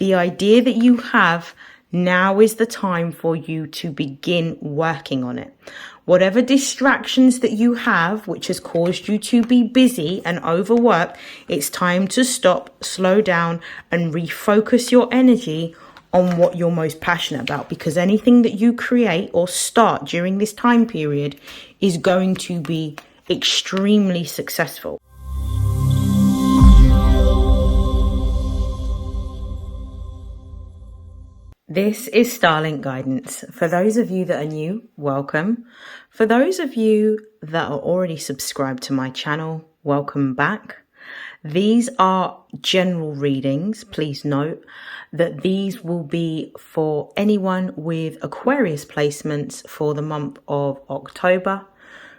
the idea that you have, now is the time for you to begin working on it. Whatever distractions that you have, which has caused you to be busy and overworked, it's time to stop, slow down, and refocus your energy on what you're most passionate about, because anything that you create or start during this time period is going to be extremely successful. This is StarLink guidance. For those of you that are new, welcome. For those of you that are already subscribed to my channel, welcome back. These are general readings. Please note that these will be for anyone with Aquarius placements for the month of October.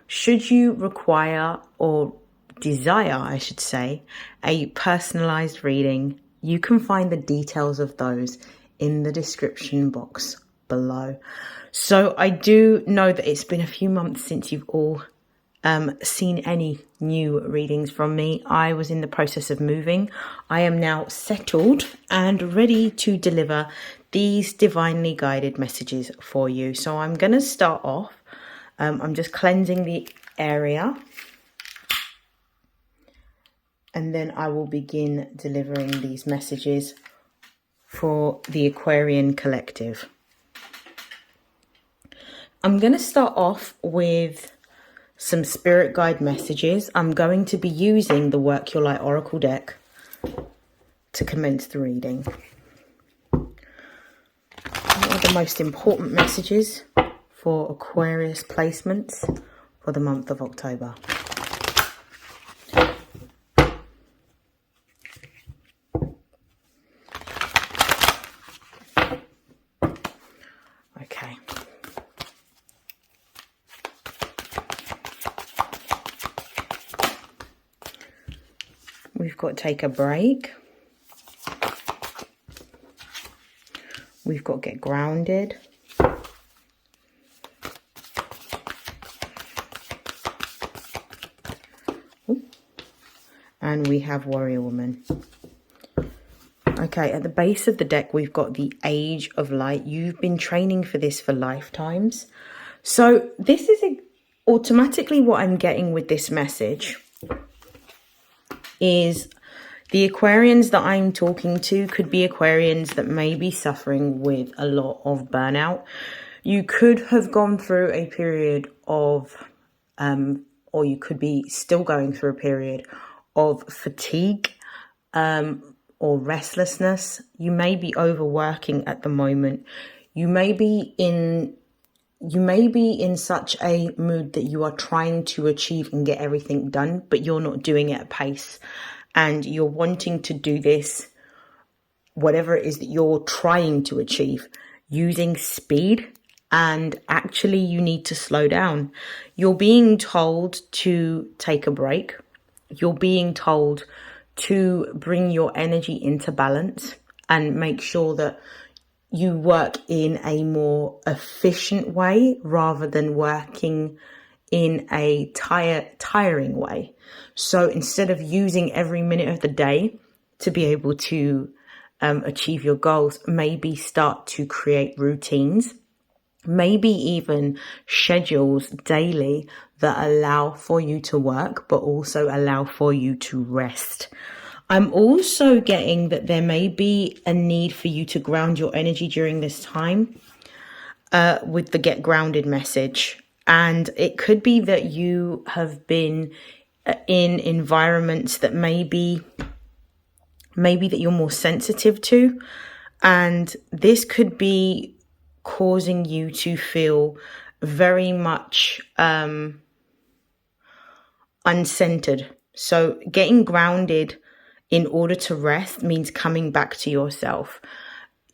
Should you require or desire, I should say, a personalized reading, you can find the details of those in the description box below. So I do know that it's been a few months since you've all seen any new readings from me. I was in the process of moving. I am now settled and ready to deliver these divinely guided messages for you. So I'm going to start off. I'm just cleansing the area, and then I will begin delivering these messages for the Aquarian collective. I'm going to start off with some spirit guide messages. I'm going to be using the Work Your Light Oracle deck to commence the reading. What are the most important messages for Aquarius placements for the month of October? Okay. We've got take a break. We've got get grounded. Ooh. And we have warrior woman. Okay, at the base of the deck, we've got the Age of Light. You've been training for this for lifetimes. So this is automatically what I'm getting with this message is the Aquarians that I'm talking to could be Aquarians that may be suffering with a lot of burnout. You could have gone through a period of, or you could be still going through a period of fatigue, or restlessness. You may be overworking at the moment. You may be in such a mood that you are trying to achieve and get everything done, but you're not doing it at pace. And you're wanting to do this, whatever it is that you're trying to achieve, using speed, and actually you need to slow down. You're being told to take a break. You're being told to bring your energy into balance and make sure that you work in a more efficient way rather than working in a tiring way. So instead of using every minute of the day to be able to achieve your goals, maybe start to create routines, maybe even schedules daily that allow for you to work, but also allow for you to rest. I'm also getting that there may be a need for you to ground your energy during this time with the get grounded message. And it could be that you have been in environments that maybe that you're more sensitive to. And this could be causing you to feel very much uncentered. So getting grounded in order to rest means coming back to yourself.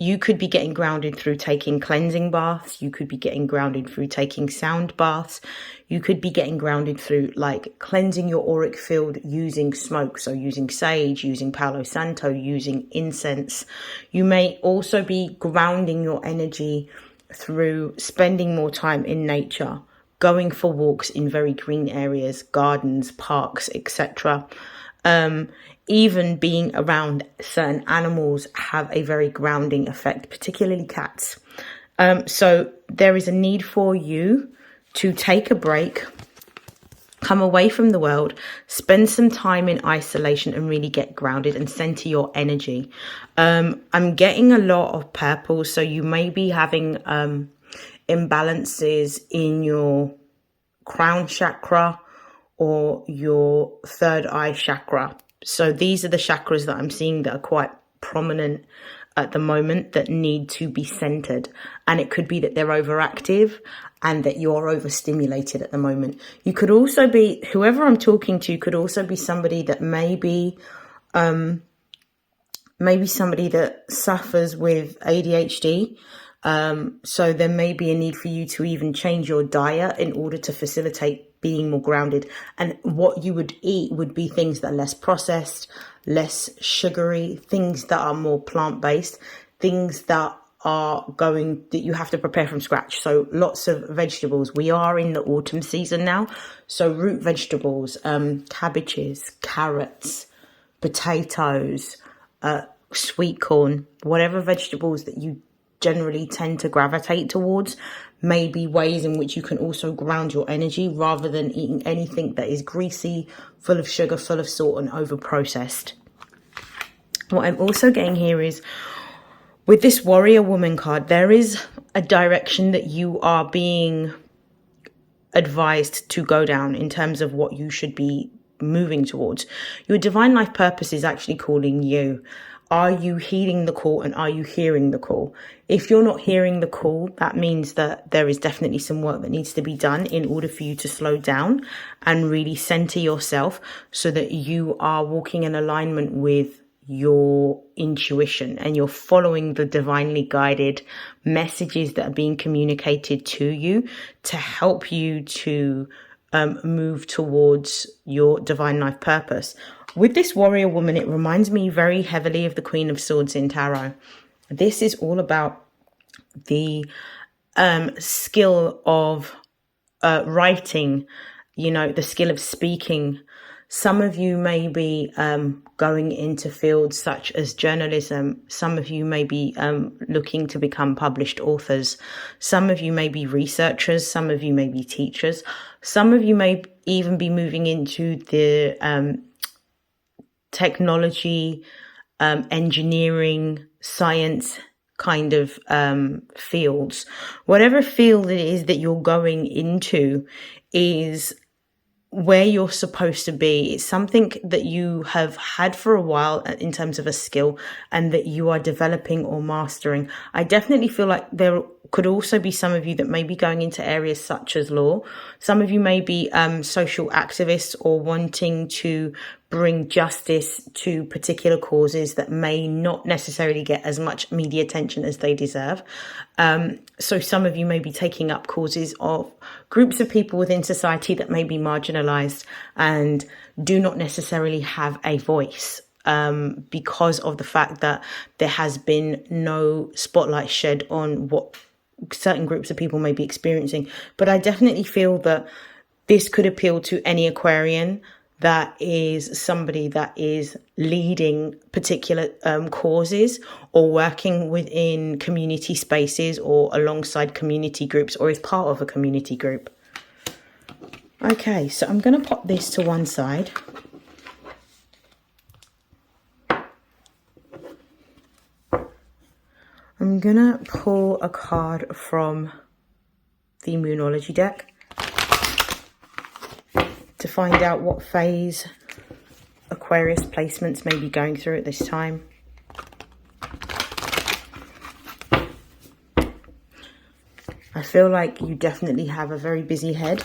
You could be getting grounded through taking cleansing baths. You could be getting grounded through taking sound baths. You could be getting grounded through like cleansing your auric field using smoke. So using sage, using Palo Santo, using incense. You may also be grounding your energy through spending more time in nature, going for walks in very green areas, gardens, parks, etc. even being around certain animals have a very grounding effect, particularly cats. So there is a need for you to take a break, come away from the world, spend some time in isolation and really get grounded and center your energy. I'm getting a lot of purple, so you may be having imbalances in your crown chakra or your third eye chakra. So these are the chakras that I'm seeing that are quite prominent at the moment that need to be centered. And it could be that they're overactive and that you're overstimulated at the moment. You could also be, whoever I'm talking to could also be somebody that maybe somebody that suffers with ADHD. So there may be a need for you to even change your diet in order to facilitate being more grounded. And what you would eat would be things that are less processed, less sugary, things that are more plant-based, things that you have to prepare from scratch. So lots of vegetables. We are in the autumn season now. So root vegetables, cabbages, carrots, potatoes, sweet corn, whatever vegetables that you generally tend to gravitate towards, may be ways in which you can also ground your energy rather than eating anything that is greasy, full of sugar, full of salt and over processed. What I'm also getting here is with this warrior woman card, there is a direction that you are being advised to go down in terms of what you should be moving towards. Your divine life purpose is actually calling you. Are you heeding the call and are you hearing the call? If you're not hearing the call, that means that there is definitely some work that needs to be done in order for you to slow down and really center yourself so that you are walking in alignment with your intuition and you're following the divinely guided messages that are being communicated to you to help you to move towards your divine life purpose. With this warrior woman, it reminds me very heavily of the Queen of Swords in Tarot. This is all about the skill of writing, the skill of speaking. Some of you may be going into fields such as journalism. Some of you may be looking to become published authors. Some of you may be researchers. Some of you may be teachers. Some of you may even be moving into the technology, engineering, science kind of fields. Whatever field it is that you're going into is where you're supposed to be. It's something that you have had for a while in terms of a skill and that you are developing or mastering. I definitely feel like there could also be some of you that may be going into areas such as law. Some of you may be social activists or wanting to bring justice to particular causes that may not necessarily get as much media attention as they deserve. So some of you may be taking up causes of groups of people within society that may be marginalized and do not necessarily have a voice because of the fact that there has been no spotlight shed on what certain groups of people may be experiencing. But I definitely feel that this could appeal to any Aquarian that is somebody that is leading particular causes or working within community spaces or alongside community groups or is part of a community group. Okay, so I'm going to pop this to one side. I'm going to pull a card from the Moonology deck to find out what phase Aquarius placements may be going through at this time. I feel like you definitely have a very busy head.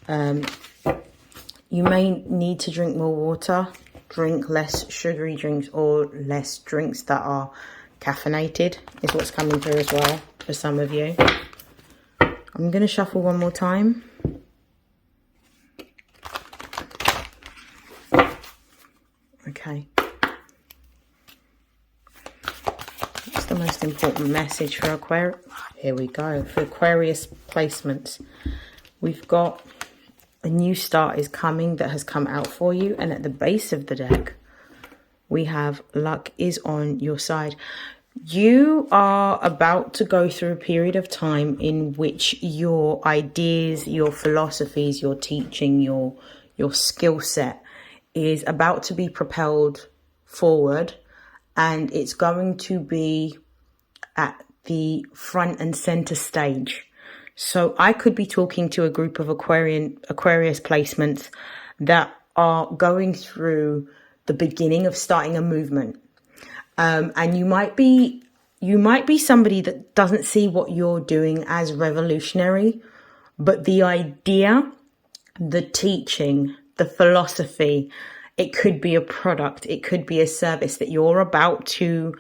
You may need to drink more water, drink less sugary drinks or less drinks that are caffeinated is what's coming through as well for some of you. I'm going to shuffle one more time. Okay. What's the most important message for Aquarius? Here we go. For Aquarius placements, we've got a new start is coming that has come out for you. And at the base of the deck, We have luck is on your side. You are about to go through a period of time in which your ideas, your philosophies, your teaching, your skill set is about to be propelled forward, and it's going to be at the front and center stage. So I could be talking to a group of Aquarius placements that are going through the beginning of starting a movement. And you might be somebody that doesn't see what you're doing as revolutionary, but the idea, the teaching, the philosophy, it could be a product, it could be a service that you're about to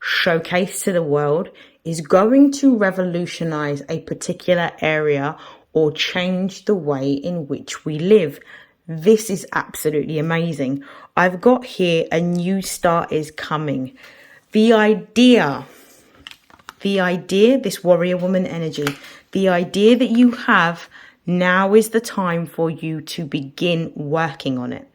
showcase to the world is going to revolutionize a particular area or change the way in which we live. This is absolutely amazing. I've got here a new start is coming. The idea, this warrior woman energy, the idea that you have, now is the time for you to begin working on it.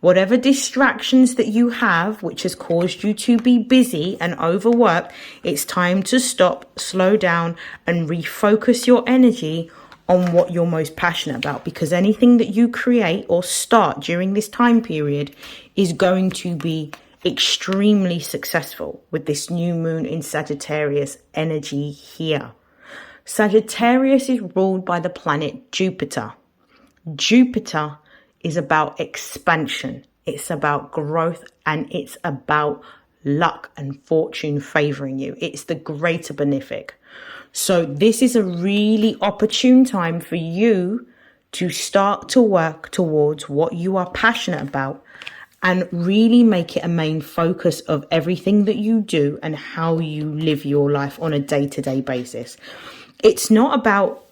Whatever distractions that you have, which has caused you to be busy and overworked, it's time to stop, slow down, and refocus your energy on what you're most passionate about, because anything that you create or start during this time period is going to be extremely successful with this new moon in Sagittarius energy here. Sagittarius is ruled by the planet Jupiter. Jupiter is about expansion, it's about growth, and it's about luck and fortune favoring you. It's the greater benefic. So this is a really opportune time for you to start to work towards what you are passionate about and really make it a main focus of everything that you do and how you live your life on a day-to-day basis. It's not about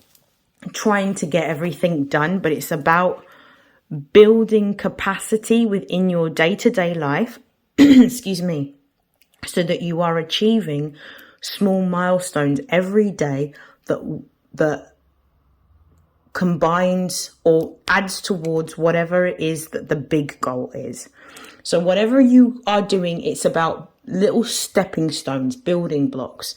trying to get everything done, but it's about building capacity within your day-to-day life, excuse me, so that you are achieving small milestones every day that combines or adds towards whatever it is that the big goal is. So whatever you are doing, it's about little stepping stones, building blocks.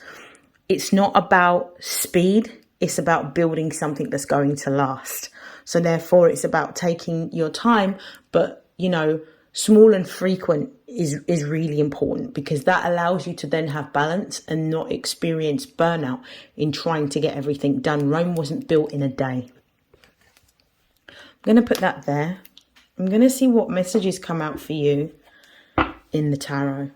It's not about speed. It's about building something that's going to last. So therefore, it's about taking your time, but, you know, small and frequent is really important, because that allows you to then have balance and not experience burnout in trying to get everything done. Rome wasn't built in a day. I'm going to put that there. I'm going to see what messages come out for you in the tarot.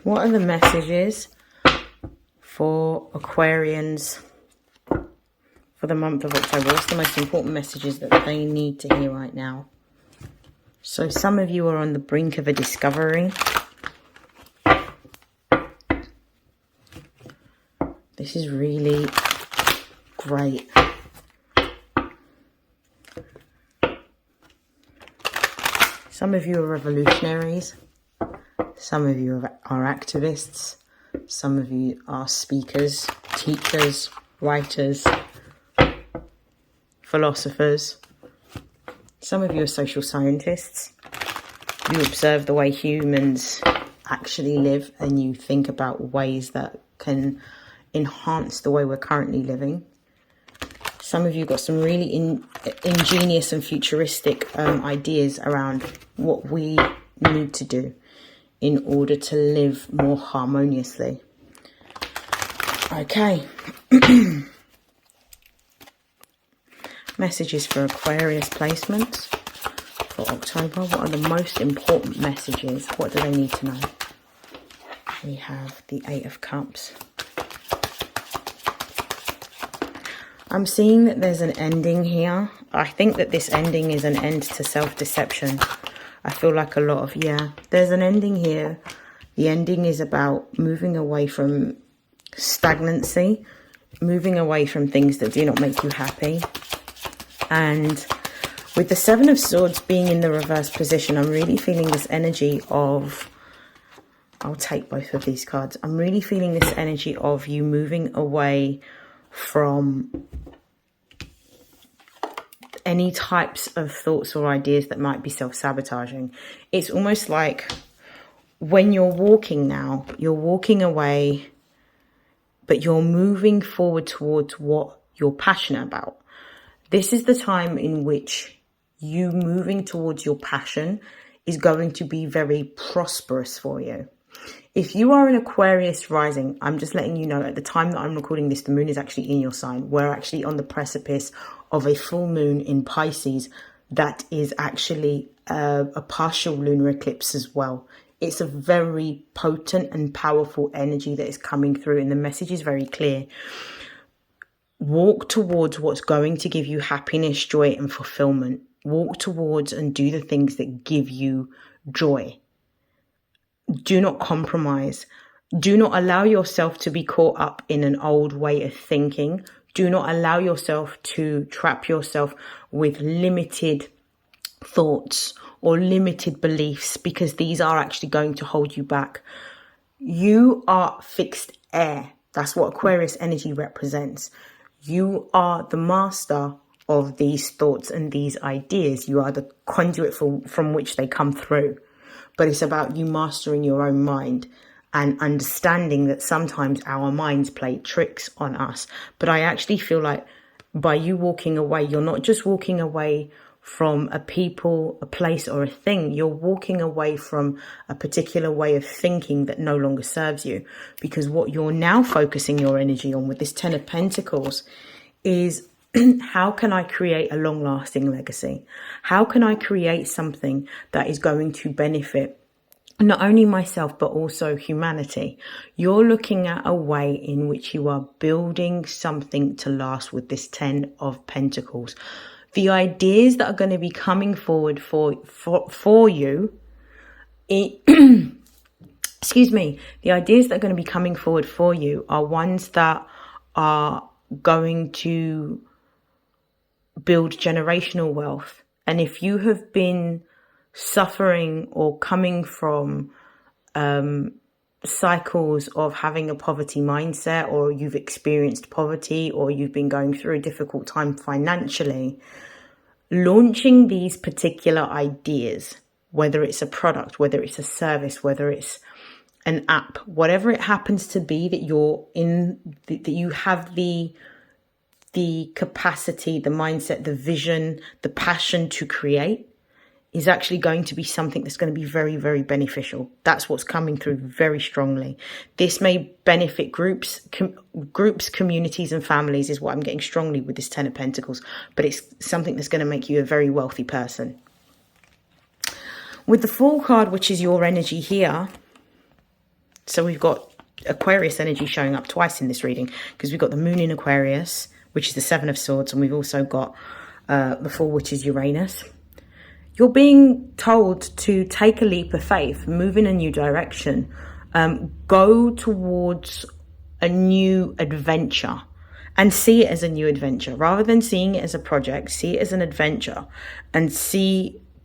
What are the messages for Aquarians for the month of October? What's the most important messages that they need to hear right now? So some of you are on the brink of a discovery. This is really great. Some of you are revolutionaries. Some of you are activists. Some of you are speakers, teachers, writers, philosophers. Some of you are social scientists. You observe the way humans actually live and you think about ways that can enhance the way we're currently living. Some of you got some really ingenious and futuristic ideas around what we need to do in order to live more harmoniously. Okay. Messages for Aquarius placements for October. What are the most important messages? What do they need to know? We have the Eight of Cups. I'm seeing that there's an ending here. I think that this ending is an end to self-deception. I feel like a lot of, there's an ending here. The ending is about moving away from stagnancy, moving away from things that do not make you happy. And with the Seven of Swords being in the reverse position, I'm really feeling this energy of I'll take both of these cards. I'm really feeling this energy of you moving away from any types of thoughts or ideas that might be self-sabotaging. It's almost like when you're walking now, you're walking away, but you're moving forward towards what you're passionate about. This is the time in which you moving towards your passion is going to be very prosperous for you. If you are an Aquarius rising, I'm just letting you know at the time that I'm recording this, the moon is actually in your sign. We're actually on the precipice of a full moon in Pisces that is actually a partial lunar eclipse as well. It's a very potent and powerful energy that is coming through, and the message is very clear. Walk towards what's going to give you happiness, joy, and fulfillment. Walk towards and do the things that give you joy. Do not compromise. Do not allow yourself to be caught up in an old way of thinking. Do not allow yourself to trap yourself with limited thoughts or limited beliefs, because these are actually going to hold you back. You are fixed air. That's what Aquarius energy represents. You are the master of these thoughts and these ideas. You are the conduit from which they come through. But it's about you mastering your own mind and understanding that sometimes our minds play tricks on us. But I actually feel like by you walking away, you're not just walking away from a people, a place, or a thing. You're walking away from a particular way of thinking that no longer serves you. Because what you're now focusing your energy on with this 10 of Pentacles is how can I create a long-lasting legacy? How can I create something that is going to benefit not only myself, but also humanity? You're looking at a way in which you are building something to last with this 10 of Pentacles. The ideas that are going to be coming forward for you, excuse me, the ideas that are going to be coming forward for you are ones that are going to build generational wealth. And if you have been suffering or coming from cycles of having a poverty mindset, or you've experienced poverty, or you've been going through a difficult time financially, launching these particular ideas, whether it's a product, whether it's a service, whether it's an app, whatever it happens to be that you're in, that you have the capacity, the mindset, the vision, the passion to create, is actually going to be something that's going to be very, very beneficial. That's what's coming through very strongly. This may benefit groups, communities, and families, is what I'm getting strongly with this 10 of Pentacles. But it's something that's going to make you a very wealthy person. With the Fool card, which is your energy here, so we've got Aquarius energy showing up twice in this reading, because we've got the moon in Aquarius, which is the 7 of Swords, and we've also got the Fool, which is Uranus. You're being told to take a leap of faith, move in a new direction, go towards a new adventure, and see it as a new adventure. Rather than seeing it as a project, see it as an adventure, and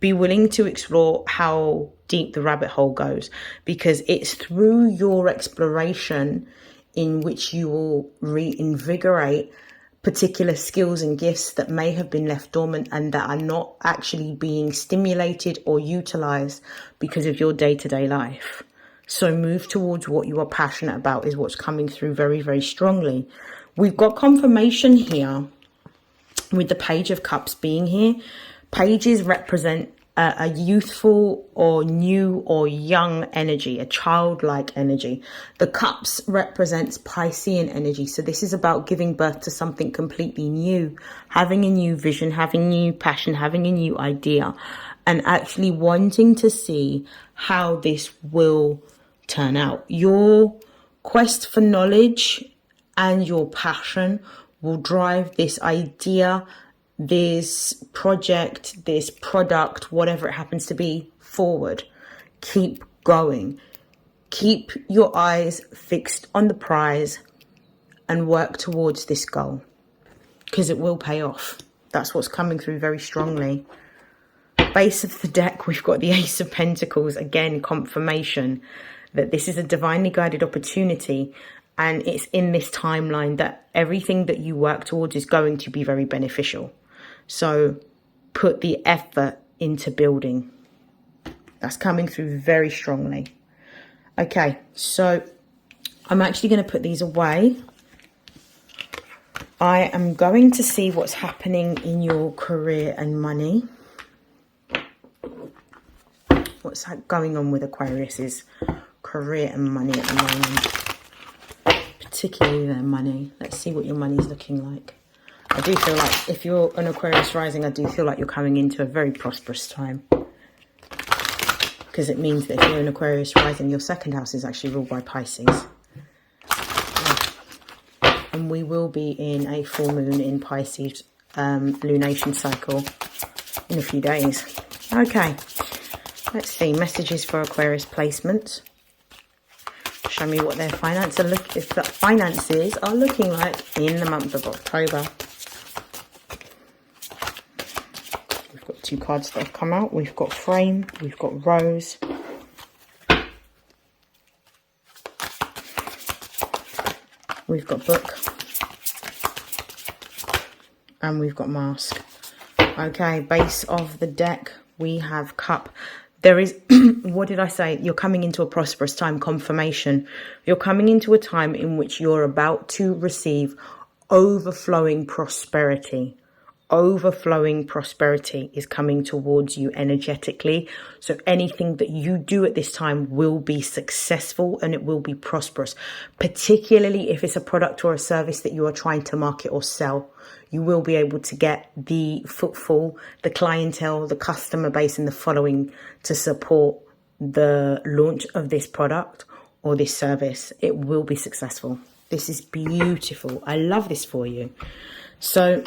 be willing to explore how deep the rabbit hole goes, because it's through your exploration in which you will reinvigorate particular skills and gifts that may have been left dormant and that are not actually being stimulated or utilized because of your day-to-day life. So move towards what you are passionate about is what's coming through very, very strongly. We've got confirmation here with the Page of Cups being here. Pages represent a youthful or new or young energy, a childlike energy. The cups represents Piscean energy. So this is about giving birth to something completely new, having a new vision, having a new passion, having a new idea, and actually wanting to see how this will turn out. Your quest for knowledge and your passion will drive this idea, this project, this product, whatever it happens to be, forward. Keep going. Keep your eyes fixed on the prize and work towards this goal, because it will pay off. That's what's coming through very strongly. Base of the deck, we've got the Ace of Pentacles. Again, confirmation that this is a divinely guided opportunity, and it's in this timeline that everything that you work towards is going to be very beneficial. So put the effort into building. That's coming through very strongly. Okay, so I'm actually going to put these away. I am going to see what's happening in your career and money. What's going on with Aquarius's career and money at the moment, particularly their money. Let's see what your money's looking like. I do feel like if you're an Aquarius rising, I do feel like you're coming into a very prosperous time, because it means that if you're an Aquarius rising, your second house is actually ruled by Pisces. And we will be in a full moon in Pisces lunation cycle in a few days. Okay, let's see. Messages for Aquarius placement. Show me what their finances are looking like in the month of October. We've got 2 cards that have come out. We've got Frame, we've got Rose. We've got Book. And we've got Mask. Okay, base of the deck, we have Cup. There is, what did I say? You're coming into a prosperous time, confirmation. You're coming into a time in which you're about to receive overflowing prosperity. Overflowing prosperity is coming towards you energetically. So anything that you do at this time will be successful and it will be prosperous, particularly if it's a product or a service that you are trying to market or sell. You will be able to get the footfall, the clientele, the customer base and the following to support the launch of this product or this service. It will be successful. This is beautiful. I love this for you. So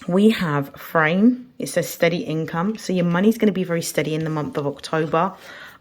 we have Frame. It says steady income. So your money's going to be very steady in the month of October.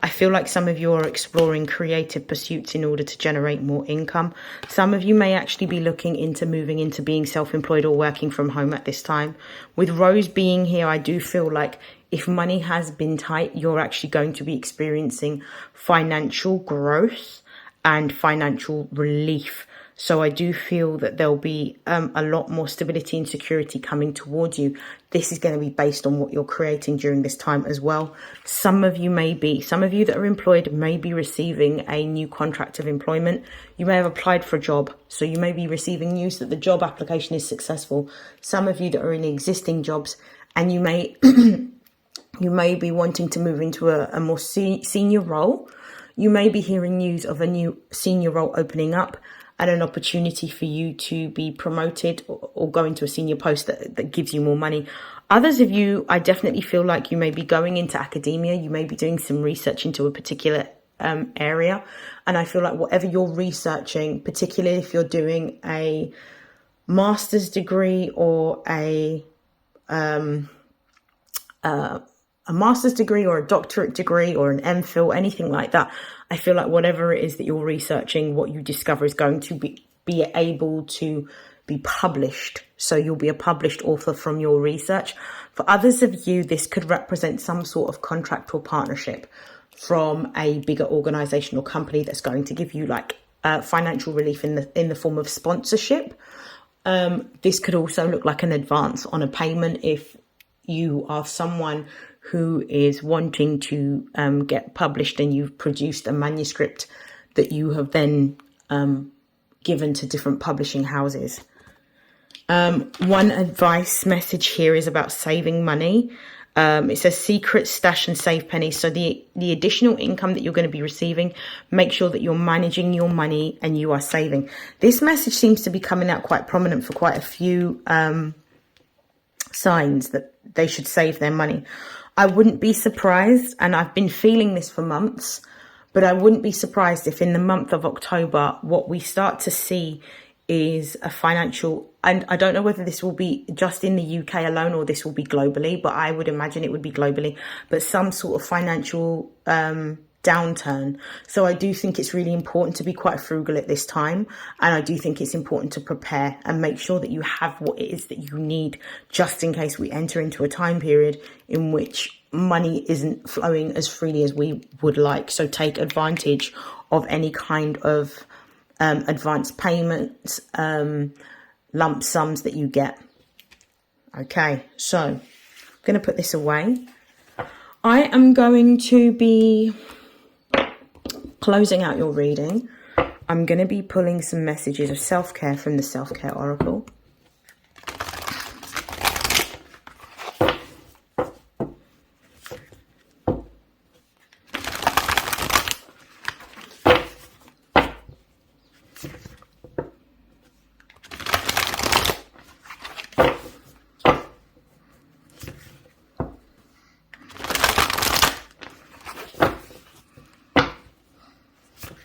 I feel like some of you are exploring creative pursuits in order to generate more income. Some of you may actually be looking into moving into being self-employed or working from home at this time. With Rose being here, I do feel like if money has been tight, you're actually going to be experiencing financial growth and financial relief. So I do feel that there'll be a lot more stability and security coming towards you. This is going to be based on what you're creating during this time as well. Some of you that are employed may be receiving a new contract of employment. You may have applied for a job, so you may be receiving news that the job application is successful. Some of you that are in existing jobs, and you may you may be wanting to move into a more senior role. You may be hearing news of a new senior role opening up, and an opportunity for you to be promoted or go into a senior post that gives you more money. Others of you, I definitely feel like you may be going into academia. You may be doing some research into a particular area. And I feel like whatever you're researching, particularly if you're doing a master's degree or a master's degree or a doctorate degree or an MPhil, anything like that, I feel like whatever it is that you're researching, what you discover is going to be able to be published. So you'll be a published author from your research. For others of you, this could represent some sort of contract or partnership from a bigger organization or company that's going to give you like financial relief in the form of sponsorship. This could also look like an advance on a payment if you are someone who is wanting to get published and you've produced a manuscript that you have then given to different publishing houses. One advice message here is about saving money. It says secret, stash and save pennies. So the additional income that you're going to be receiving, make sure that you're managing your money and you are saving. This message seems to be coming out quite prominent for quite a few signs that they should save their money. I wouldn't be surprised, and I've been feeling this for months, but I wouldn't be surprised if in the month of October, what we start to see is a financial, and I don't know whether this will be just in the UK alone or this will be globally, but I would imagine it would be globally, but some sort of financial downturn. So I do think it's really important to be quite frugal at this time, and I do think it's important to prepare and make sure that you have what it is that you need, just in case we enter into a time period in which money isn't flowing as freely as we would like. So take advantage of any kind of advance payments, lump sums that you get. Okay, so I'm going to put this away. I am going to be closing out your reading. I'm going to be pulling some messages of self-care from the Self-Care Oracle.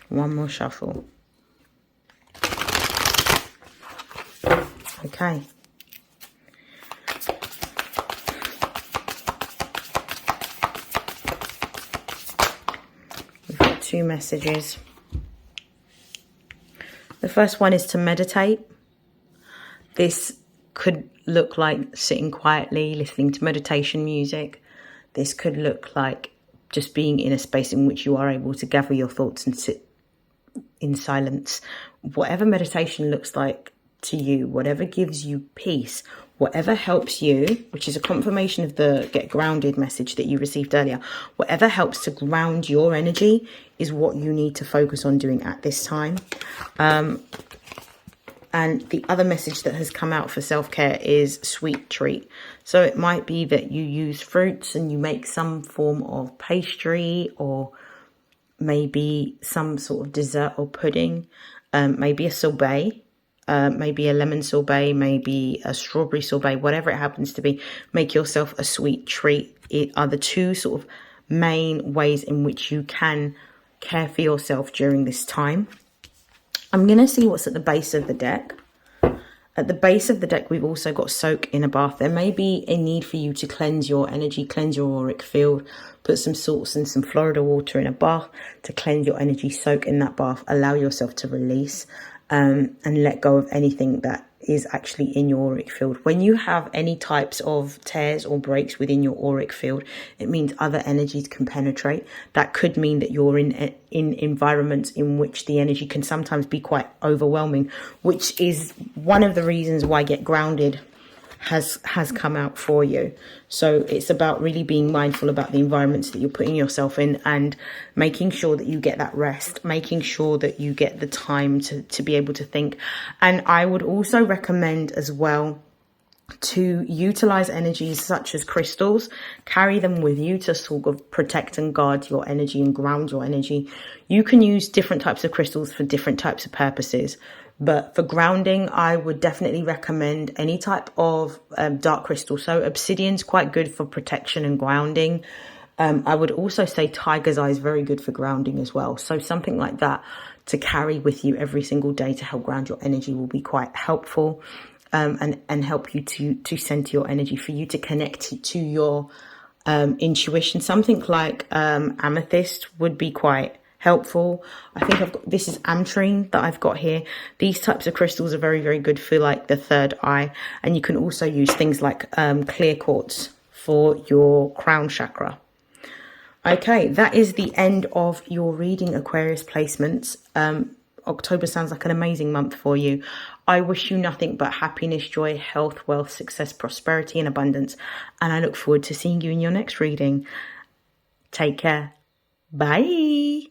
One more shuffle. Okay. We've got 2 messages. The first one is to meditate. This could look like sitting quietly, listening to meditation music. This could look like just being in a space in which you are able to gather your thoughts and sit in silence. Whatever meditation looks like to you, whatever gives you peace, whatever helps you, which is a confirmation of the get grounded message that you received earlier, whatever helps to ground your energy is what you need to focus on doing at this time. And the other message that has come out for self-care is sweet treat. So it might be that you use fruits and you make some form of pastry, or maybe some sort of dessert or pudding, maybe a sorbet, maybe a lemon sorbet, maybe a strawberry sorbet, whatever it happens to be. Make yourself a sweet treat. It are the 2 sort of main ways in which you can care for yourself during this time. I'm going to see what's at the base of the deck. At the base of the deck, we've also got soak in a bath. There may be a need for you to cleanse your energy, cleanse your auric field, put some salts and some Florida water in a bath to cleanse your energy, soak in that bath, allow yourself to release and let go of anything that is actually in your auric field. When you have any types of tears or breaks within your auric field, it means other energies can penetrate. That could mean that you're in environments in which the energy can sometimes be quite overwhelming, which is one of the reasons why Get Grounded has come out for you. So it's about really being mindful about the environments that you're putting yourself in and making sure that you get that rest, making sure that you get the time to be able to think. And I would also recommend as well to utilize energies such as crystals. Carry them with you to sort of protect and guard your energy and ground your energy. You can use different types of crystals for different types of purposes. But for grounding, I would definitely recommend any type of dark crystal. So obsidian's quite good for protection and grounding. I would also say tiger's eye is very good for grounding as well. So something like that to carry with you every single day to help ground your energy will be quite helpful, and help you to center your energy, for you to connect to your intuition. Something like amethyst would be quite helpful. I think this is ametrine that I've got here. These types of crystals are very, very good for like the third eye. And you can also use things like clear quartz for your crown chakra. Okay, that is the end of your reading, Aquarius placements. October sounds like an amazing month for you. I wish you nothing but happiness, joy, health, wealth, success, prosperity, and abundance. And I look forward to seeing you in your next reading. Take care. Bye.